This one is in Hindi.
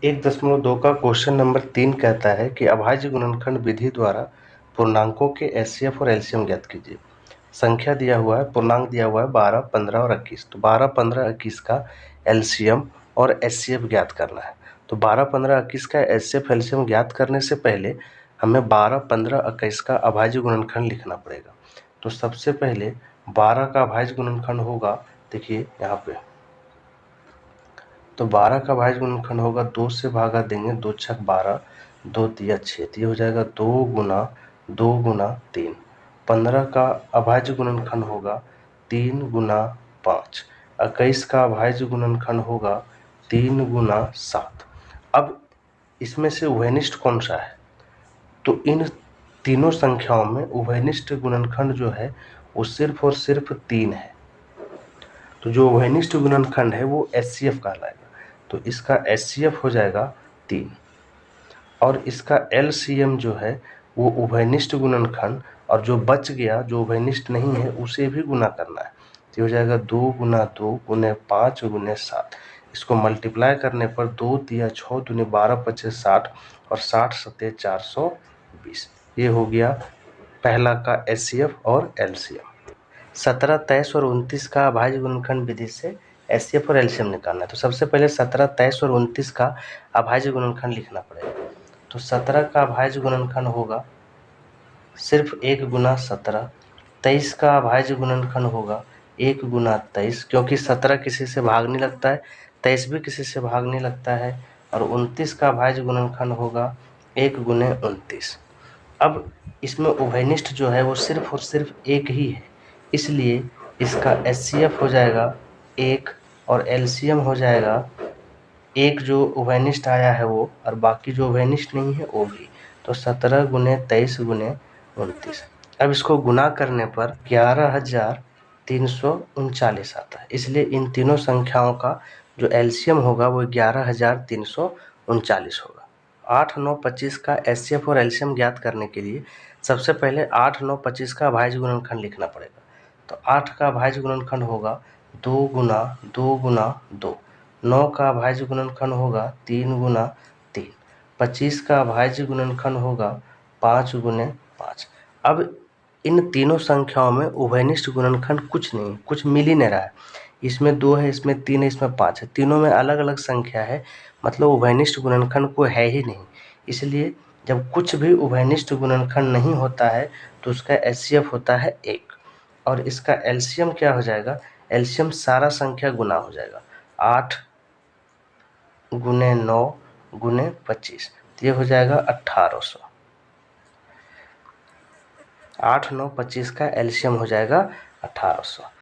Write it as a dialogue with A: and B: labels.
A: 1.2 का क्वेश्चन नंबर 3 कहता है कि अभाज्य गुणनखंड विधि द्वारा पूर्णांकों के एचसीएफ और एलसीएम ज्ञात कीजिए। संख्या दिया हुआ है, पूर्णांक दिया हुआ है 12, 15 और 21। तो 12, 15, 21 का एलसीएम और एचसीएफ ज्ञात करना है। तो 12, 15, 21 का एचसीएफ एलसीएम ज्ञात करने से पहले हमें 12, 15, 21 का अभाज्य गुणनखंड लिखना पड़ेगा। तो सबसे पहले 12 का अभाज्य गुणनखंड होगा, देखिए यहाँ पे, तो 12 का अभाज्य गुणनखंड होगा, 2 से भागा देंगे, 2 छक 12, 2 तिया 6, तो ये हो जाएगा 2 गुना 2 गुना 3। 15 का अभाज्य गुणनखंड होगा 3 गुना 5। 21 का अभाज्य गुणनखंड होगा 3 गुना 7। अब इसमें से उभयनिष्ठ कौन सा है? तो इन तीनों संख्याओं में उभयनिष्ठ गुणनखंड जो है वो सिर्फ और सिर्फ 3 है। तो जो उभयनिष्ठ गुणनखंड है वो एचसीएफ कहलाएगा। तो इसका एचसीएफ हो जाएगा 3 और इसका एलसीएम जो है वो उभयनिष्ठ गुणनखंड, और जो बच गया जो उभयनिष्ठ नहीं है उसे भी गुना करना है। तो हो जाएगा 2 गुना 2 गुने 5 गुने 7। इसको मल्टीप्लाई करने पर 2 तिया 6 दूने 12 पचे 60 और 60 सत्ते 420। ये हो गया पहला का एचसीएफ और एलसीएम। 17, 23 और 29 का अभाज्य गुणनखंड विधि से एचसीएफ और एलसीएम निकालना है। तो सबसे पहले 17, 23 और 29 का अभाज्य गुणनखंड लिखना पड़ेगा। तो 17 का अभाज्य गुणनखंड होगा सिर्फ 1 गुना 17। 23 का अभाज्य गुणनखंड होगा 1 गुना 23, क्योंकि 17 किसी से भाग नहीं लगता है, 23 भी किसी से भाग नहीं लगता है। और 29 का अभाज्य गुणनखंड होगा 1 गुने 29। अब इसमें उभयनिष्ठ जो है वो सिर्फ और सिर्फ एक ही है, इसलिए इसका एचसीएफ हो जाएगा 1 और एलसीएम हो जाएगा 1। जो उभयनिष्ठ आया है वो, और बाकी जो उभयनिष्ठ नहीं है वो भी। तो 17 गुने 23 गुने 29। अब इसको गुना करने पर 11,339 आता है, इसलिए इन तीनों संख्याओं का जो एलसीएम होगा वो 11,339 होगा। 8, 9, 25 का एचसीएफ और एलसीएम ज्ञात करने के लिए सबसे पहले 8, 9, 25 का अभाज्य गुणनखंड लिखना पड़ेगा। तो 8 का अभाज्य गुणनखंड होगा 2 गुना 2 गुना 2। 9 का अभाज्य गुणनखंड होगा 3 गुना 3। 25 का अभाज्य गुणनखंड होगा 5 गुने 5। अब इन तीनों संख्याओं में उभयनिष्ठ गुणनखंड कुछ नहीं, कुछ मिल ही नहीं रहा है। इसमें 2 है, इसमें 3 है, इसमें 5 है, तीनों में अलग अलग संख्या है, मतलब उभयनिष्ठ गुणनखंड कोई है ही नहीं। इसलिए जब कुछ भी उभयनिष्ठ गुणनखंड नहीं होता है तो उसका एचसीएफ होता है 1 और इसका एलसीएम क्या हो जाएगा? एलसीएम सारा संख्या गुना हो जाएगा। 8 गुने 9 गुने 25, तो ये हो जाएगा 1800। 8, 9, 25 का एलसीएम हो जाएगा 1800।